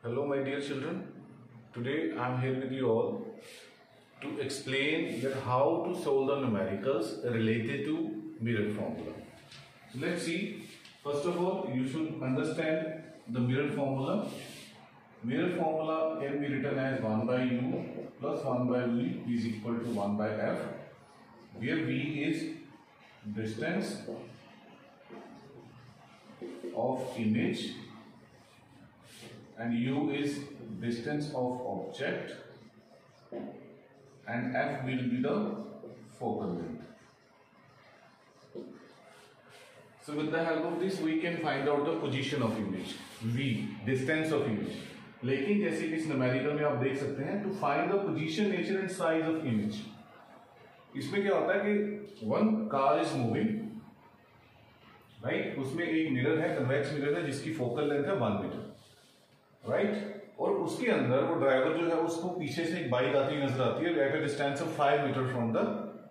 Hello my dear children, today I am here with you all to explain that how to solve the numericals related to mirror formula. So let's see, first of all you should understand the mirror formula. Mirror formula can be written as 1 by u plus 1 by v is equal to 1 by f, where v is distance of image and u is distance of object and f will be the focal length. So with the help of this we can find out the position of image, v distance of image. लेकिन जैसे कि इस numerical में आप देख सकते हैं to find the position, nature and size of image, इसमें क्या होता है कि one car is moving right, उसमें एक मिरर है, कन्वेक्स मिरर है जिसकी फोकल लेंथ है 1 मीटर राइट, और उसके अंदर वो ड्राइवर जो है उसको पीछे से एक बाइक आती नजर आती है at a distance of 5 meter from the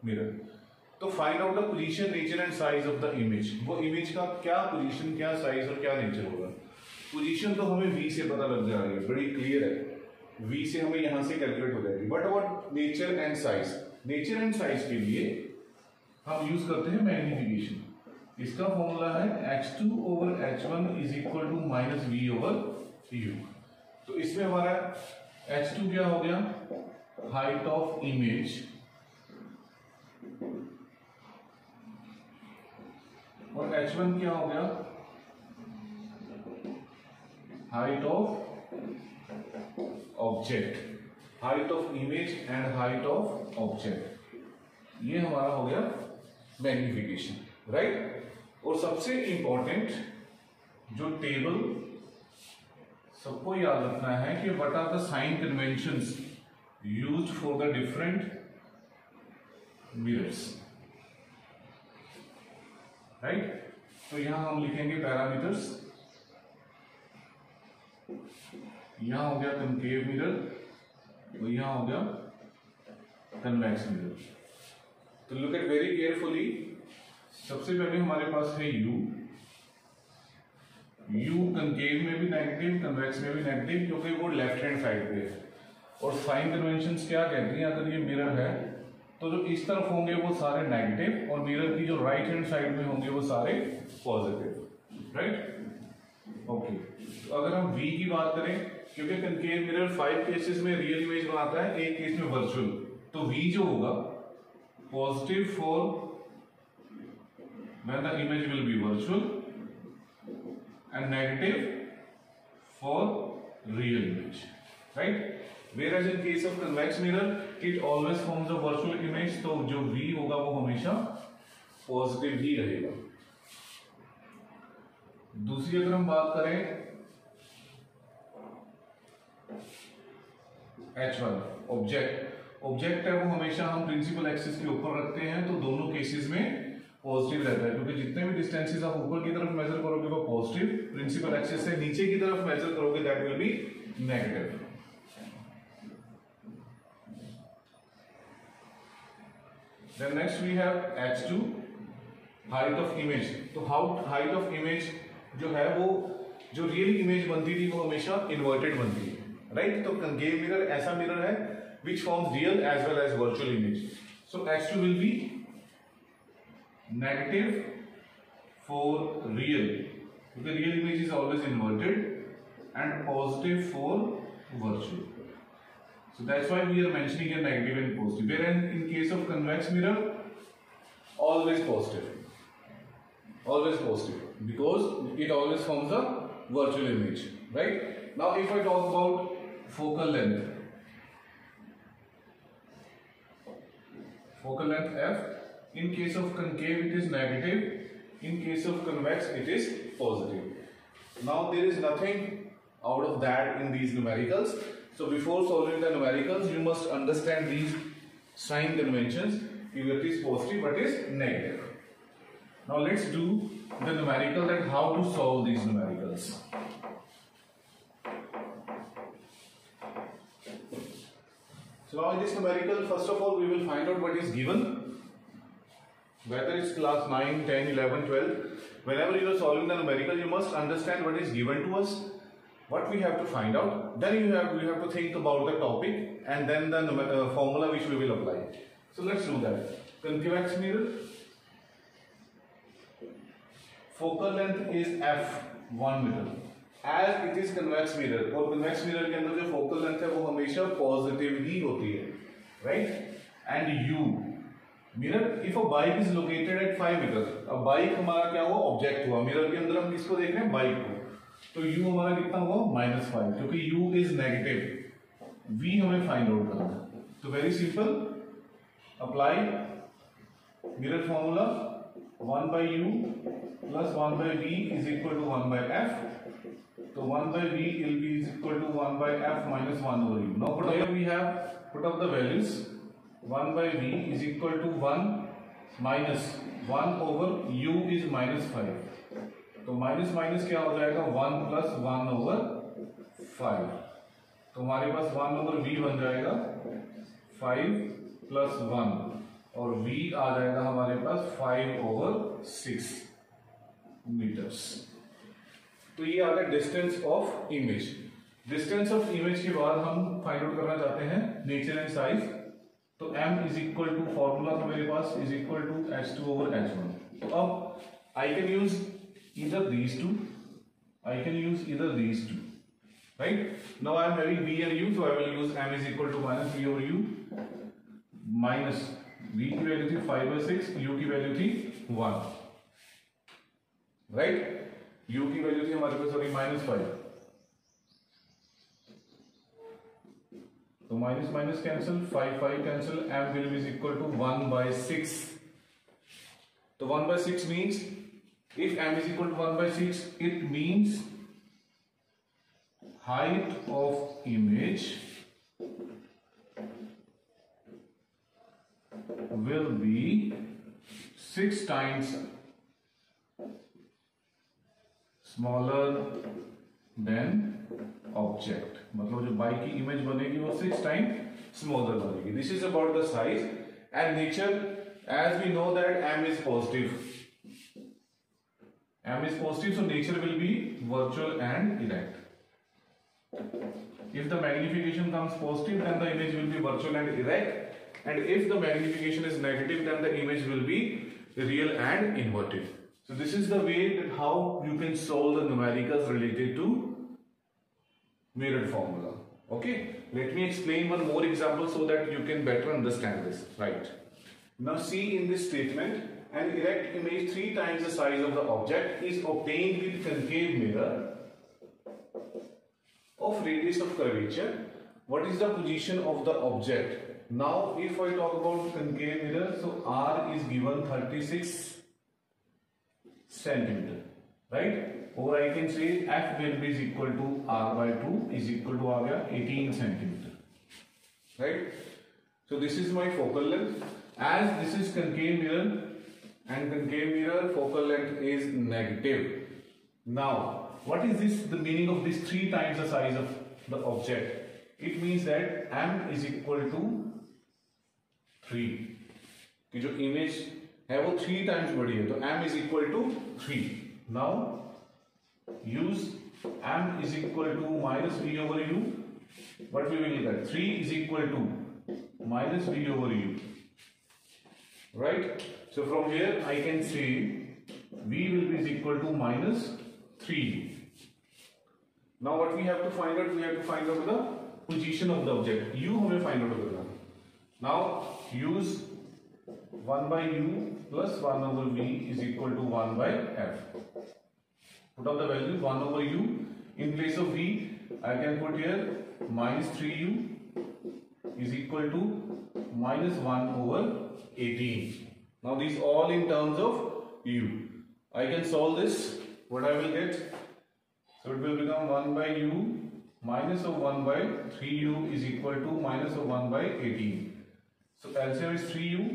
mirror. तो find out the position, nature and size of the image. वो इमेज का क्या पोजीशन, क्या साइज और क्या नेचर होगा. पोजीशन तो हमें v से पता लग जा रही है, बड़ी क्लियर है, v से हमें यहां से कैलकुलेट हो जाएगी. But about nature and size, nature and size के लिए हम यूज करते हैं मैग्निफिकेशन. इसका फॉर्मूला है h2 over h1 is equal to minus v over u. तो इसमें हमारा h2 क्या हो गया, हाइट ऑफ इमेज, और h1 क्या हो गया, height of object, height of image and height of object. ये हमारा हो गया मैग्निफिकेशन राइट. और सबसे इंपॉर्टेंट जो टेबल सबको याद रखना है कि what are the sign conventions used for the different mirrors right. तो यहां हम लिखेंगे पैरामीटर्स. यहां हो गया कनकेव मिरर और यहां हो गया कन्वेक्स मिरर. तो लुक एट वेरी केयरफुली. सबसे पहले हमारे पास है u. u कनकेव में भी नेगेटिव, कन्वेक्स में भी नेगेटिव, क्योंकि वो लेफ्ट हैंड साइड पे है. और साइन कन्वेंशंस क्या कहती हैं, अगर ये मिरर है तो जो इस तरफ होंगे वो सारे नेगेटिव और मिरर की जो राइट हैंड साइड में होंगे वो सारे पॉजिटिव राइट. ओके, तो अगर हम v की बात करें, क्योंकि कनकेव मिरर 5 केसेस में रियल इमेज बनाता है, एक केस में वर्चुअल, तो v जो होगा positive for when the image will be virtual and negative for real image right. whereas in case of convex mirror it always forms a virtual image, तो जो v होगा वो हमेशा पॉजिटिव ही रहेगा. दूसरी अगर हम बात करें h1 ऑब्जेक्ट है, वो हमेशा हम प्रिंसिपल एक्सिस के ऊपर रखते हैं, तो दोनों केसेस में पॉजिटिव रहता है, क्योंकि जितने भी डिस्टेंसेस आप ऊपर की तरफ मेजर करोगे वो पॉजिटिव, प्रिंसिपल एक्सिस से नीचे की तरफ मेजर करोगे that will be negative. Then next we have h2, height of image. तो हाइट ऑफ इमेज जो है वो जो रियल इमेज बनती थी वो हमेशा इन्वर्टेड बनती है राइट. तो कनकेव मिरर ऐसा मिरर है which forms real as well as virtual image. So h2 will be negative for real, because real image is always inverted, and positive for virtual. So that's why we are mentioning a negative and positive. Whereas in case of convex mirror, always positive, because it always forms a virtual image, right? Now, if I talk about focal length f. In case of concave, it is negative. In case of convex, it is positive. Now, there is nothing out of that in these numericals. So before solving the numericals, you must understand these sign conventions. What is positive, what is negative. Now let's do the numerical, that how to solve these numericals. So now in this numerical, first of all we will find out what is given. Whether it's class 9, 10, 11, 12, whenever you are solving the numerical, you must understand what is given to us what we have to find out, then you have to think about the topic and then the formula which we will apply. So let's do that. Convex mirror, focal length is f 1 metre. As it is convex mirror, और convex mirror के अंदर जो focal length है वो हमेशा positive ही होती है, right? And u mirror, if a bike is located at 5 metre, अब बाइक हमारा क्या हुआ, ऑब्जेक्ट हुआ. मिरर के अंदर हम किसको देख रहे हैं, बाइक को. तो u हमारा कितना हुआ, -5, क्योंकि u इज नेगेटिव, v हमें फाइंड आउट करना है. तो very simple, apply mirror formula 1 by u plus 1 by v is equal to 1 by f. So 1 by v will be is equal to 1 by f minus 1 over u. Now here we have put up the values. 1 by v is equal to 1 minus 1 over u is -5. तो minus minus क्या हो जाएगा, 1 plus 1 over 5. तो हमारे पास 1 over v बन जाएगा 5 plus 1 और v आ जाएगा हमारे पास 5 over 6 मीटर्स. तो ये आ गया distance of image. Distance of image के बाद हम फाइंड आउट करना चाहते हैं नेचर एंड साइज. तो m is equal to, formula था मेरे पास, is equal to h2 over h1. तो अब I can use either these two, I can use either these two, right? Now I am having v and u, so I will use m is equal to minus v over u, minus v की value थी 5 by 6, u की value थी 1, right? u की value थी हमारे पास sorry -5. तो minus minus cancel, 5 cancel, m will be equal to 1 by 6. तो 1 by 6 means if m is equal to 1 by 6, it means height of image will be 6 times smaller than object. मतलब जो bike की image बनेगी वो 6 times smaller बनेगी. This is about the size and nature. As we know that m is positive. M is positive, so nature will be virtual and erect. If the magnification comes positive, then the image will be virtual and erect, and if the magnification is negative, then the image will be real and inverted. So this is the way that how you can solve the numericals related to mirrored formula. Okay, let me explain one more example so that you can better understand this. Right. Now see in this statement, an erect image 3 times the size of the object is obtained with concave mirror of radius of curvature. What is the position of the object? Now if I talk about concave mirror, so r is given 36 centimeter, right? Or I can say f will be is equal to r by 2 is equal to 18 centimeter, right? So this is my focal length. As this is concave mirror, and concave mirror focal length is negative. Now what is this, the meaning of this 3 times the size of the object? It means that m is equal to 3, कि जो image है वो 3 times बड़ी है, तो m is equal to 3. Now use m is equal to minus v over u. What we will get, 3 is equal to minus v over u, right? So from here I can say v will be is equal to -3. Now what we have to find out? We have to find out the position of the object. U हमें find out करना. Now use 1 by u plus 1 over v is equal to 1 by f. Put up the value 1 over u. In place of v, I can put here -3u is equal to -1 over 18. Now these all in terms of u. I can solve this. What I will get? So it will become 1 by u minus of 1 by 3u is equal to minus of 1 by 18. So LCM is 3u.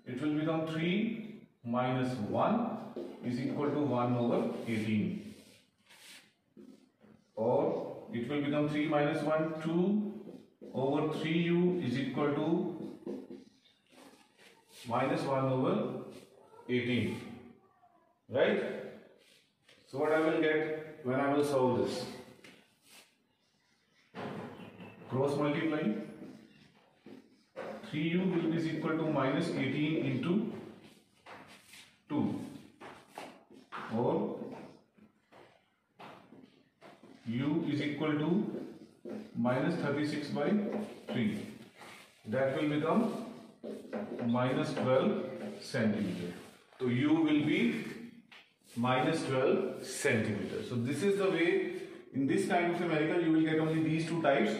It will become 3 minus 1 is equal to 1 over 18. Or it will become 3 minus 1, 2 over 3u is equal to minus 1 over 18, right? So what I will get when I will solve this? cross multiply. 3u will be equal to minus 18 into 2, or u is equal to minus 36 by 3. That will become minus 12 centimeter. So u will be minus 12 centimeter. So this is the way, in this kind of numerical you will get only these two types.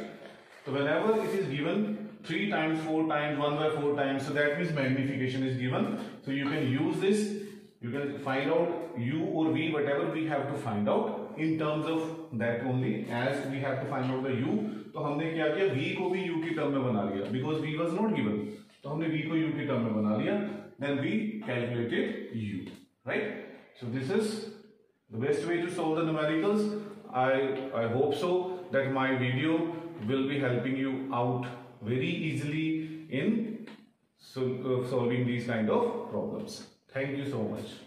So whenever it is given 3 times, 4 times, 1 by 4 times, so that means magnification is given. So you can use this, you can find out u or v, whatever we have to find out in terms of that only. As we have to find out the u, तो हमने क्या किया, v को भी u की term में बना लिया, because v was not given. तो हमने v को u की टर्म में बना लिया, then we calculated u, right? So this is the best way to solve the numericals. I hope so that my video will be helping you out very easily in solving these kind of problems. Thank you so much.